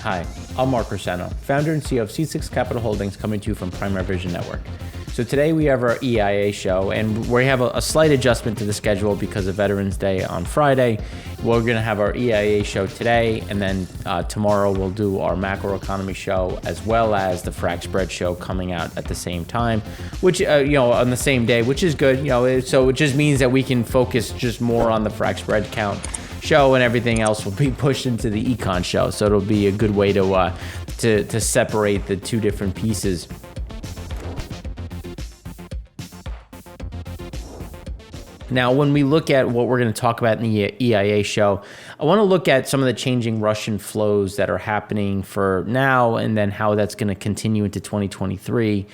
Hi, I'm Mark Rossano, founder and CEO of C6 Capital Holdings, coming to you from Primary Vision Network. So today we have our EIA show, and we have a slight adjustment to the schedule because of Veterans Day on Friday. We're going to have our EIA show today, and then tomorrow we'll do our macroeconomy show, as well as the Frac Spread show coming out at the same time, which, on the same day, which is good. So it just means that we can focus just more on the Frac Spread Count show, and everything else will be pushed into the econ show. So it'll be a good way to separate the two different pieces. Now, when we look at what we're going to talk about in the EIA show, I want to look at some of the changing Russian flows that are happening for now, and then how that's going to continue into 2023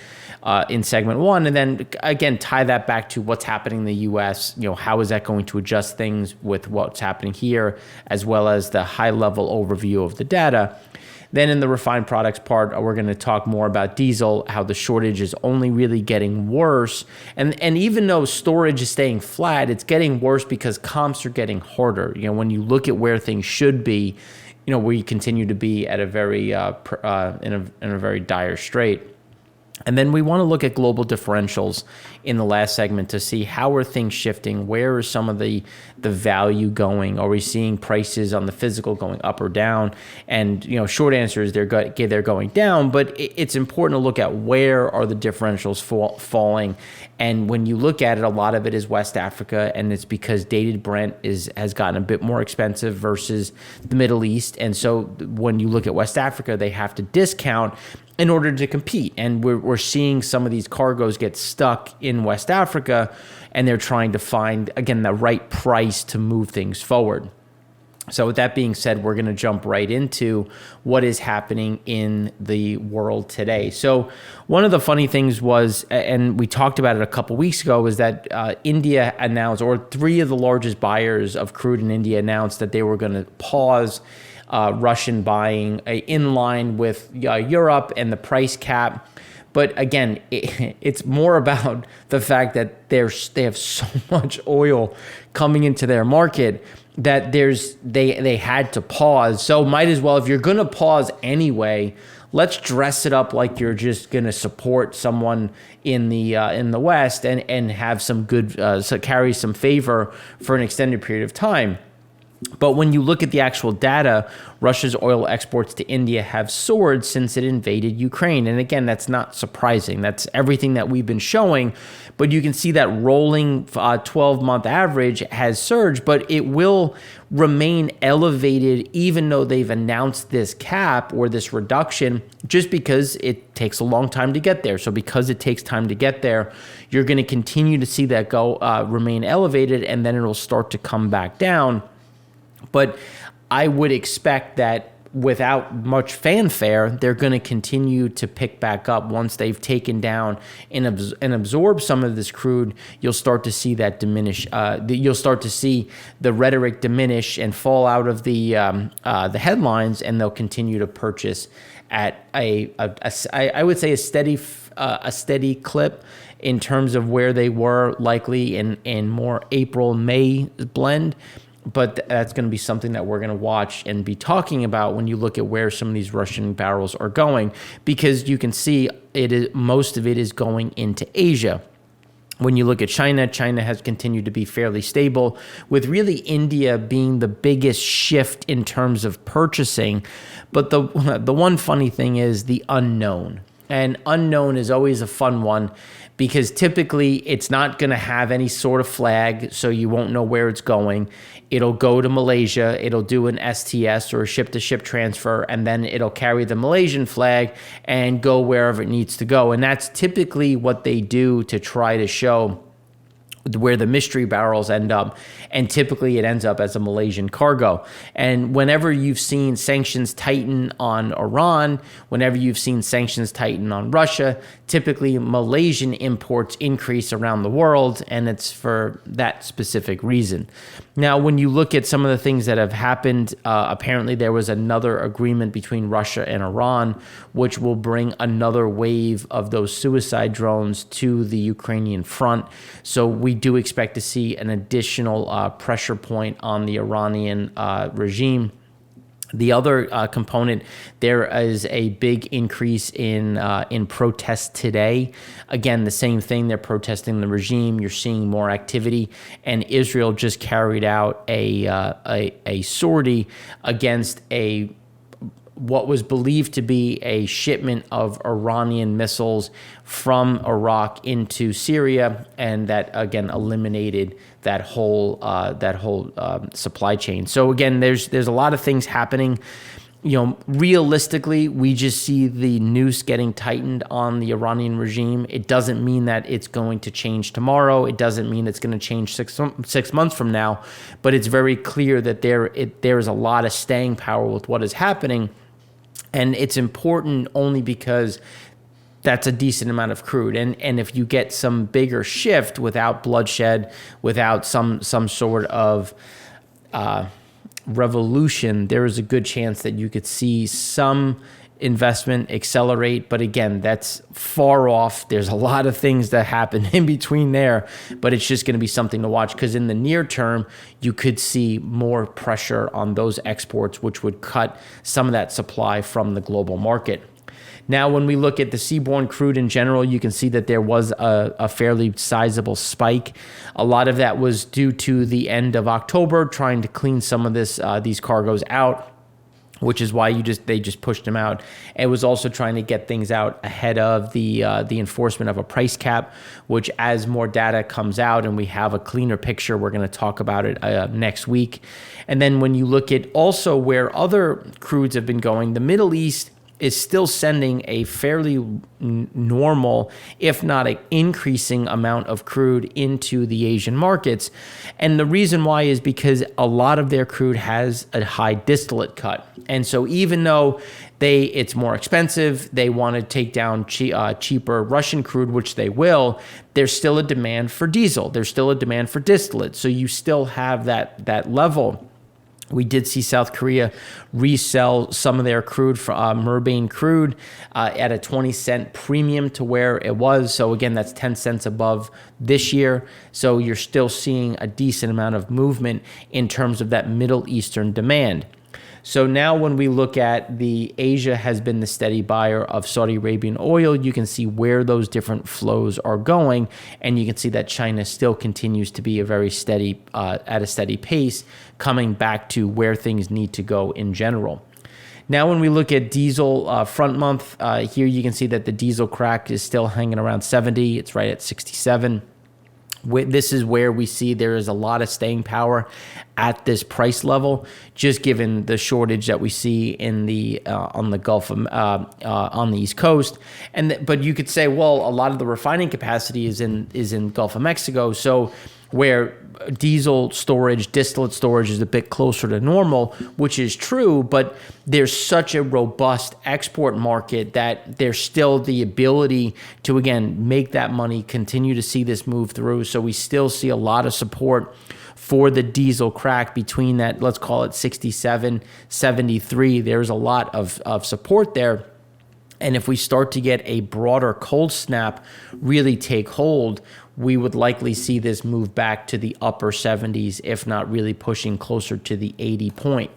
in segment one, and then again tie that back to what's happening in the U.S. How is that going to adjust things with what's happening here, as well as the high-level overview of the data. Then in the refined products part, we're going to talk more about diesel, how the shortage is only really getting worse. And even though storage is staying flat, it's getting worse because comps are getting harder. When you look at where things should be, we continue to be at a very in a very dire strait. And then we want to look at global differentials in the last segment to see how are things shifting, where is some of the value going, are we seeing prices on the physical going up or down? And short answer is they're going down, but it's important to look at where are the differentials falling. And when you look at it, a lot of it is West Africa, and it's because dated Brent has gotten a bit more expensive versus the Middle East. And so when you look at West Africa, they have to discount in order to compete. And we're seeing some of these cargoes get stuck in West Africa, and they're trying to find, again, the right price to move things forward. So with that being said, we're going to jump right into what is happening in the world today. So one of the funny things was, and we talked about it a couple weeks ago, was that India announced, or three of the largest buyers of crude in India announced that they were going to pause Russian buying in line with Europe and the price cap. But again, it's more about the fact that they have so much oil coming into their market that they had to pause. So might as well, if you're going to pause anyway, let's dress it up like you're just going to support someone in the West and have some good carry some favor for an extended period of time. But when you look at the actual data, Russia's oil exports to India have soared since it invaded Ukraine. And again, that's not surprising. That's everything that we've been showing. But you can see that rolling 12-month average has surged, but it will remain elevated even though they've announced this cap or this reduction, just because it takes a long time to get there. So because it takes time to get there, you're going to continue to see that remain elevated, and then it'll start to come back down. But I would expect that without much fanfare, they're going to continue to pick back up once they've taken down and absorbed some of this crude. You'll start to see that diminish. You'll start to see the rhetoric diminish and fall out of the headlines, and they'll continue to purchase at I would say a steady clip in terms of where they were likely in more April-May blend. But that's going to be something that we're going to watch and be talking about when you look at where some of these Russian barrels are going, because you can see most of it is going into Asia. When you look at China has continued to be fairly stable, with really India being the biggest shift in terms of purchasing. But the one funny thing is the unknown. And unknown is always a fun one, because typically it's not going to have any sort of flag, so you won't know where it's going. It'll go to Malaysia, it'll do an STS or a ship-to-ship transfer, and then it'll carry the Malaysian flag and go wherever it needs to go. And that's typically what they do to try to show where the mystery barrels end up, and typically it ends up as a Malaysian cargo. And whenever you've seen sanctions tighten on Iran, whenever you've seen sanctions tighten on Russia, typically Malaysian imports increase around the world, and it's for that specific reason. Now, when you look at some of the things that have happened, apparently there was another agreement between Russia and Iran, which will bring another wave of those suicide drones to the Ukrainian front. So we do expect to see an additional pressure point on the Iranian regime. The other component, there is a big increase in protests today. Again, the same thing. They're protesting the regime. You're seeing more activity, and Israel just carried out a sortie against what was believed to be a shipment of Iranian missiles from Iraq into Syria, and that again eliminated that whole supply chain. So again, there's a lot of things happening. Realistically, we just see the noose getting tightened on the Iranian regime. It doesn't mean that it's going to change tomorrow. It doesn't mean it's going to change six months from now. But it's very clear that there is a lot of staying power with what is happening. And it's important only because that's a decent amount of crude. And if you get some bigger shift without bloodshed, without some sort of revolution, there is a good chance that you could see some investment accelerate. But again, that's far off. There's a lot of things that happen in between there, but it's just going to be something to watch, because in the near term, you could see more pressure on those exports, which would cut some of that supply from the global market. Now, when we look at the seaborne crude in general, you can see that there was a fairly sizable spike. A lot of that was due to the end of October, trying to clean some of these cargoes out, which is why they just pushed them out. It was also trying to get things out ahead of the enforcement of a price cap, which, as more data comes out and we have a cleaner picture, we're going to talk about it next week. And then when you look at also where other crudes have been going, the Middle East is still sending a fairly normal, if not an increasing amount of crude into the Asian markets. And the reason why is because a lot of their crude has a high distillate cut. And so even though it's more expensive, they want to take down cheaper Russian crude, which they will, there's still a demand for diesel. There's still a demand for distillate. So you still have that level. We did see South Korea resell some of their crude, Murbain crude, at a 20-cent premium to where it was. So again, that's 10 cents above this year. So you're still seeing a decent amount of movement in terms of that Middle Eastern demand. So now when we look at Asia has been the steady buyer of Saudi Arabian oil, you can see where those different flows are going. And you can see that China still continues to be a very steady, at a steady pace, coming back to where things need to go in general. Now, when we look at diesel front month, here you can see that the diesel crack is still hanging around 70. It's right at 67. This is where we see there is a lot of staying power at this price level, just given the shortage that we see in on the Gulf on the East Coast. But you could say, well, a lot of the refining capacity is in Gulf of Mexico, so where diesel storage, distillate storage is a bit closer to normal, which is true, but there's such a robust export market that there's still the ability to, again, make that money, continue to see this move through. So we still see a lot of support for the diesel crack between that, let's call it 67, 73. There's a lot of support there. And if we start to get a broader cold snap really take hold, we would likely see this move back to the upper 70s, if not really pushing closer to the 80 point.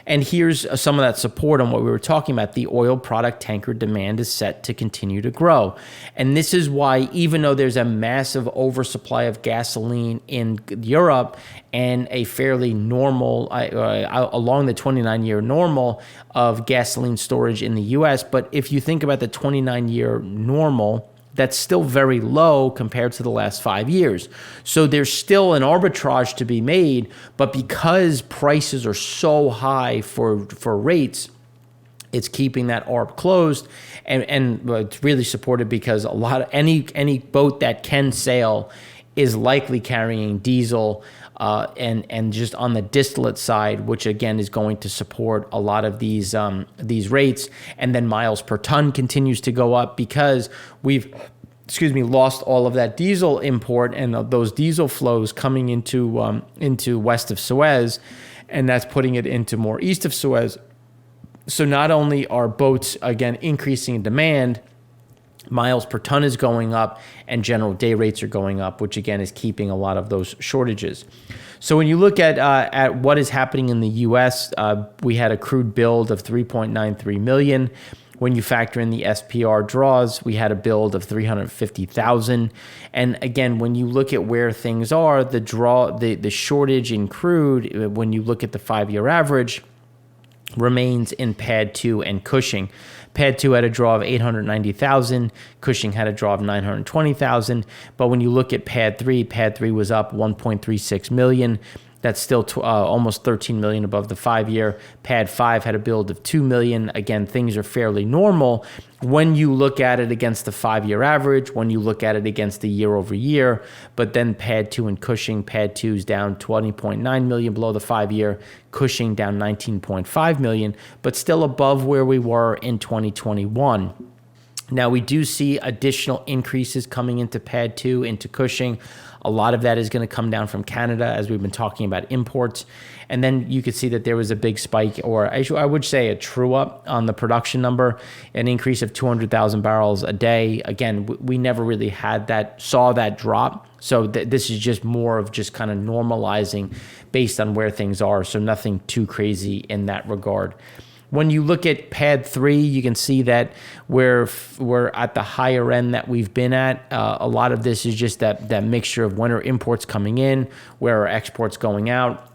And here's some of that support on what we were talking about. The oil product tanker demand is set to continue to grow. And this is why, even though there's a massive oversupply of gasoline in Europe and a fairly normal, along the 29-year normal of gasoline storage in the US, but if you think about the 29-year normal, that's still very low compared to the last 5 years. So there's still an arbitrage to be made, but because prices are so high for rates, it's keeping that arb closed, and it's really supported because a lot of any boat that can sail is likely carrying diesel, and just on the distillate side, which again is going to support a lot of these rates. And then miles per ton continues to go up because we've lost all of that diesel import and those diesel flows coming into west of Suez, and that's putting it into more east of Suez. So not only are boats again increasing in demand, Miles per ton is going up, and general day rates are going up, which again is keeping a lot of those shortages. So when you look at what is happening in the U.S., we had a crude build of 3.93 million. When you factor in the SPR draws, we had a build of 350,000. And again, when you look at where things are, the shortage in crude, when you look at the 5-year average, remains in Pad 2 and Cushing. Pad 2 had a draw of 890,000. Cushing had a draw of 920,000. But when you look at Pad 3 was up 1.36 million. That's still almost 13 million above the 5-year. Pad 5 had a build of 2 million. Again, things are fairly normal when you look at it against the 5-year average, when you look at it against the year over year. But then Pad 2 and Cushing, Pad 2 is down 20.9 million below the 5-year. Cushing down 19.5 million, but still above where we were in 2021. Now, we do see additional increases coming into Pad 2, into Cushing. A lot of that is going to come down from Canada, as we've been talking about imports. And then you could see that there was a big spike, or I would say a true up on the production number, an increase of 200,000 barrels a day. Again, we never really saw that drop. So this is just more of just kind of normalizing based on where things are. So nothing too crazy in that regard. When you look at Pad 3, you can see that we're at the higher end that we've been at. A lot of this is just that mixture of when are imports coming in, where are exports going out.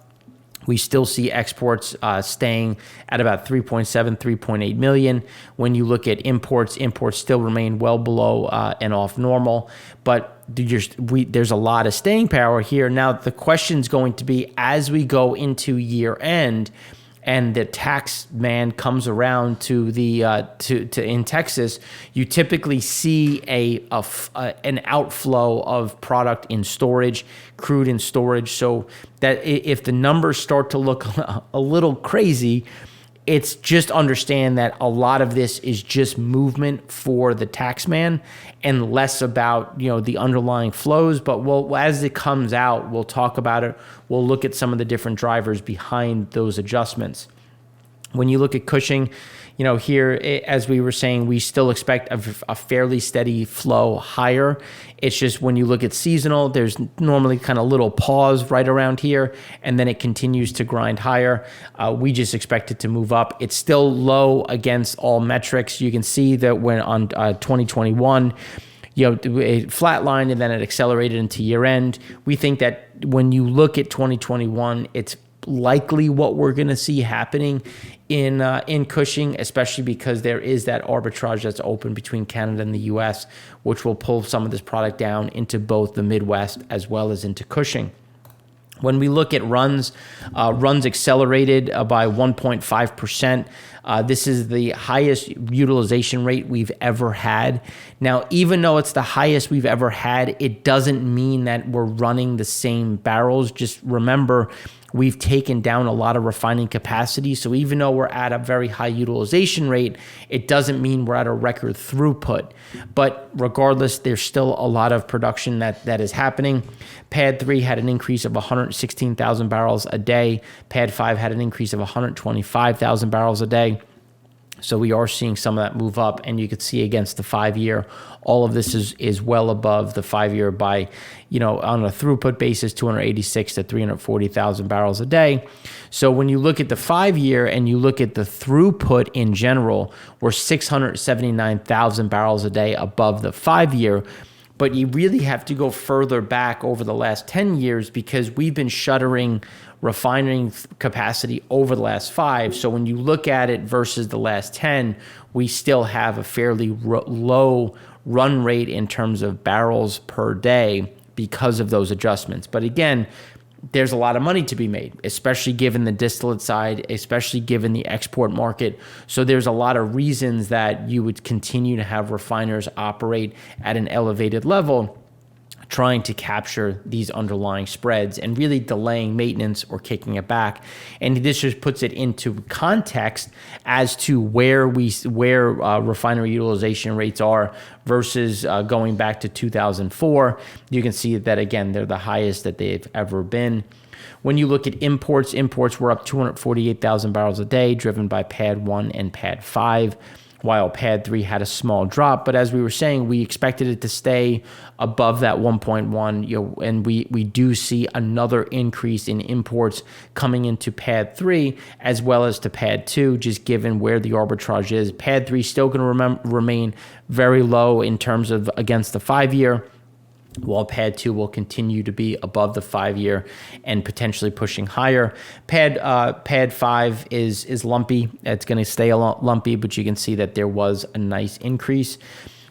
We still see exports staying at about 3.7, 3.8 million. When you look at imports still remain well below and off normal. But there's a lot of staying power here. Now, the question's going to be, as we go into year end, and the tax man comes around to in Texas, you typically see an outflow of product in storage, crude in storage. So that if the numbers start to look a little crazy, it's just understand that a lot of this is just movement for the tax man and less about, the underlying flows. But as it comes out, we'll talk about it. We'll look at some of the different drivers behind those adjustments. When you look at Cushing, here, as we were saying, we still expect a fairly steady flow higher. It's just when you look at seasonal, there's normally kind of a little pause right around here, and then it continues to grind higher. We just expect it to move up. It's still low against all metrics. You can see that when on 2021, it flatlined and then it accelerated into year end. We think that when you look at 2021, it's likely what we're going to see happening in Cushing, especially because there is that arbitrage that's open between Canada and the U.S., which will pull some of this product down into both the Midwest as well as into Cushing. When we look at runs accelerated by 1.5%. This is the highest utilization rate we've ever had. Now, even though it's the highest we've ever had, it doesn't mean that we're running the same barrels. Just remember, we've taken down a lot of refining capacity. So even though we're at a very high utilization rate, it doesn't mean we're at a record throughput. But regardless, there's still a lot of production that is happening. Pad 3 had an increase of 116,000 barrels a day. Pad 5 had an increase of 125,000 barrels a day. So we are seeing some of that move up, and you could see against the 5-year, all of this is well above the 5-year by, on a throughput basis, 286 to 340,000 barrels a day. So when you look at the 5-year and you look at the throughput in general, we're 679,000 barrels a day above the 5-year. But you really have to go further back over the last 10 years because we've been shuttering refining capacity over the last 5. So when you look at it versus the last 10, we still have a fairly low run rate in terms of barrels per day because of those adjustments. But again, there's a lot of money to be made, especially given the distillate side, especially given the export market. So there's a lot of reasons that you would continue to have refiners operate at an elevated level, trying to capture these underlying spreads and really delaying maintenance or kicking it back. And this just puts it into context as to where refinery utilization rates are versus going back to 2004. You can see that, again, they're the highest that they've ever been. When you look at imports were up 248,000 barrels a day, driven by Pad 1 and Pad 5. while PADD 3 had a small drop. But as we were saying, we expected it to stay above that 1.1, and we do see another increase in imports coming into PADD 3 as well as to PADD 2, just given where the arbitrage is. PADD 3 is still going to remain very low in terms of against the 5-year, while PADD 2 will continue to be above the 5-year and potentially pushing higher. PADD 5 is lumpy. It's going to stay lumpy, but you can see that there was a nice increase.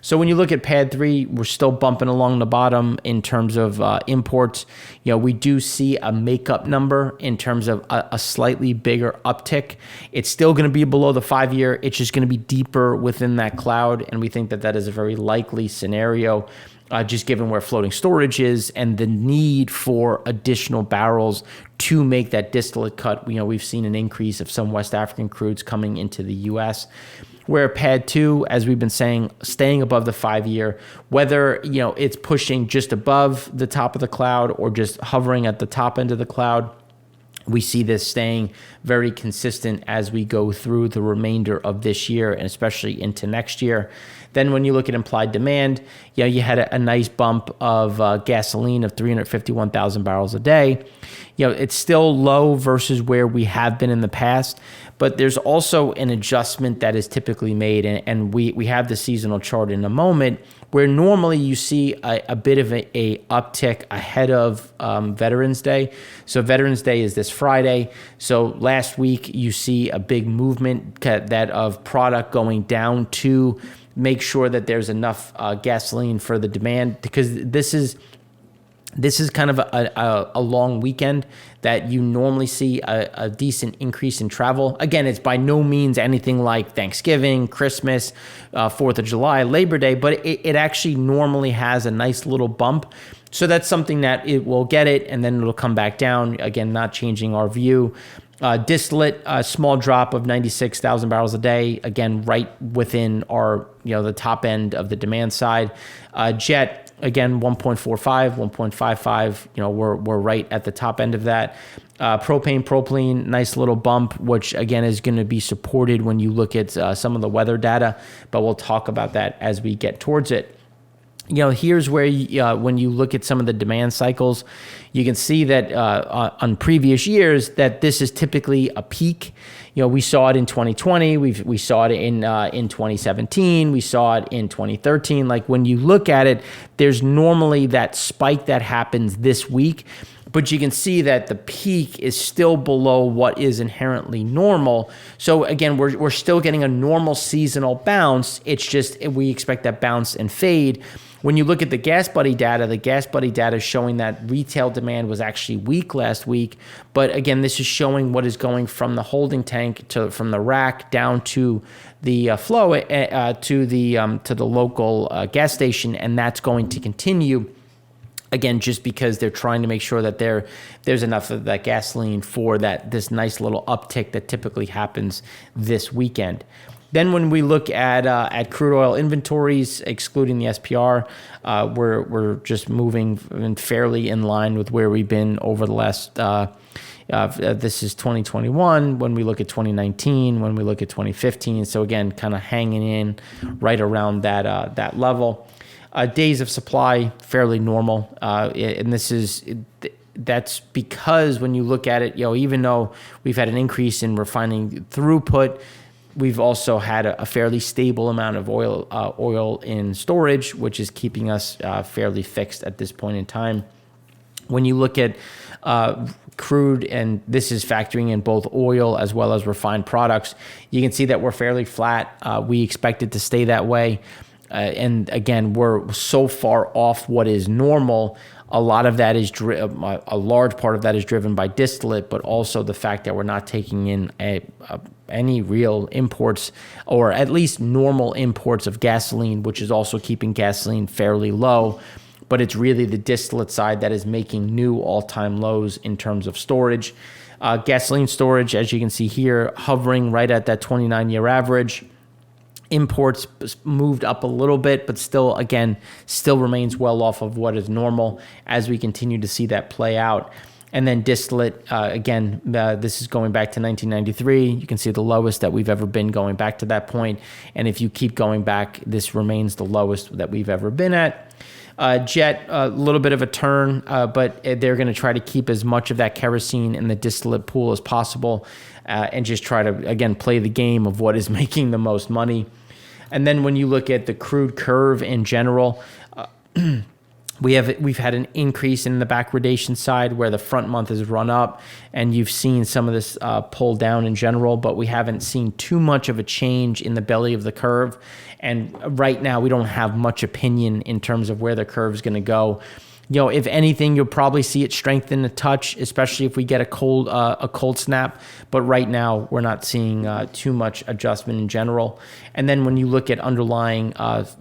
So when you look at PADD 3, we're still bumping along the bottom in terms of imports. We do see a makeup number in terms of a slightly bigger uptick. It's still going to be below the 5-year. It's just going to be deeper within that cloud, and we think that that is a very likely scenario. Just given where floating storage is and the need for additional barrels to make that distillate cut. We've seen an increase of some West African crudes coming into the U.S., where PADD 2, as we've been saying, staying above the 5-year, whether it's pushing just above the top of the cloud or just hovering at the top end of the cloud. We see this staying very consistent as we go through the remainder of this year and especially into next year. Then when you look at implied demand, you had a nice bump of gasoline of 351,000 barrels a day. It's still low versus where we have been in the past, but there's also an adjustment that is typically made, and we have the seasonal chart in a moment, where normally you see a bit of a uptick ahead of Veterans Day. So Veterans Day is this Friday. So last week you see a big movement that of product going down to make sure that there's enough gasoline for the demand, because this is kind of a long weekend that you normally see a decent increase in travel. Again, it's by no means anything like Thanksgiving, Christmas, 4th of July, Labor Day, but it actually normally has a nice little bump. So that's something that it will get it, and then it'll come back down. Again, not changing our view. Distillate, a small drop of 96,000 barrels a day. Again, right within our, the top end of the demand side. Jet, again, 1.45, 1.55, we're right at the top end of that. Propane, nice little bump, which again is going to be supported when you look at some of the weather data, but we'll talk about that as we get towards it. Here's where when you look at some of the demand cycles, you can see that on previous years that this is typically a peak. We saw it in 2020. We saw it in 2017. We saw it in 2013. Like when you look at it, there's normally that spike that happens this week. But you can see that the peak is still below what is inherently normal. So again, we're still getting a normal seasonal bounce. It's just we expect that bounce and fade. When you look at the gas buddy data is showing that retail demand was actually weak last week. But again, this is showing what is going from the holding tank from the rack down to the flow to the local gas station, and that's going to continue. Again, just because they're trying to make sure that there's enough of that gasoline for this nice little uptick that typically happens this weekend. Then when we look at crude oil inventories, excluding the SPR, we're just moving fairly in line with where we've been over the last. This is 2021. When we look at 2019, when we look at 2015, so again, kind of hanging in right around that level. Days of supply, fairly normal, and that's because when you look at it, even though we've had an increase in refining throughput, we've also had a fairly stable amount of oil in storage, which is keeping us fairly fixed at this point in time. When you look at crude, and this is factoring in both oil as well as refined products, you can see that we're fairly flat. We expect it to stay that way. And again, we're so far off what is normal. A lot of that is a large part of that is driven by distillate, but also the fact that we're not taking in any real imports, or at least normal imports of gasoline, which is also keeping gasoline fairly low. But it's really the distillate side that is making new all-time lows in terms of storage. Gasoline storage, as you can see here, hovering right at that 29-year average. Imports moved up a little bit, but still remains well off of what is normal as we continue to see that play out. And then distillate, again, this is going back to 1993. You can see the lowest that we've ever been going back to that point. And if you keep going back, this remains the lowest that we've ever been at. Jet, a little bit of a turn, but they're going to try to keep as much of that kerosene in the distillate pool as possible and just try to, again, play the game of what is making the most money. And then when you look at the crude curve in general, we've had an increase in the backwardation side where the front month has run up, and you've seen some of this pull down in general, but we haven't seen too much of a change in the belly of the curve. And right now, we don't have much opinion in terms of where the curve is going to go. If anything, you'll probably see it strengthen a touch, especially if we get a cold snap. But right now, we're not seeing too much adjustment in general. And then when you look at underlying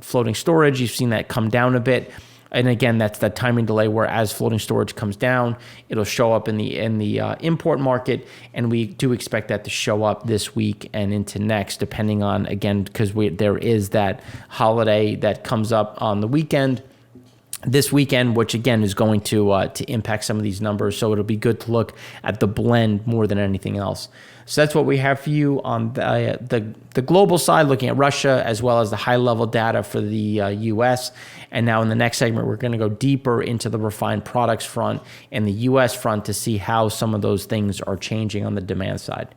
floating storage, you've seen that come down a bit. And again, that's that timing delay where as floating storage comes down, it'll show up in the import market, and we do expect that to show up this week and into next, depending on, again, because there is that holiday that comes up on the weekend. This weekend, which again is going to impact some of these numbers, so it'll be good to look at the blend more than anything else. So that's what we have for you on the global side, looking at Russia as well as the high-level data for the U.S. And now in the next segment, we're going to go deeper into the refined products front and the U.S. front to see how some of those things are changing on the demand side.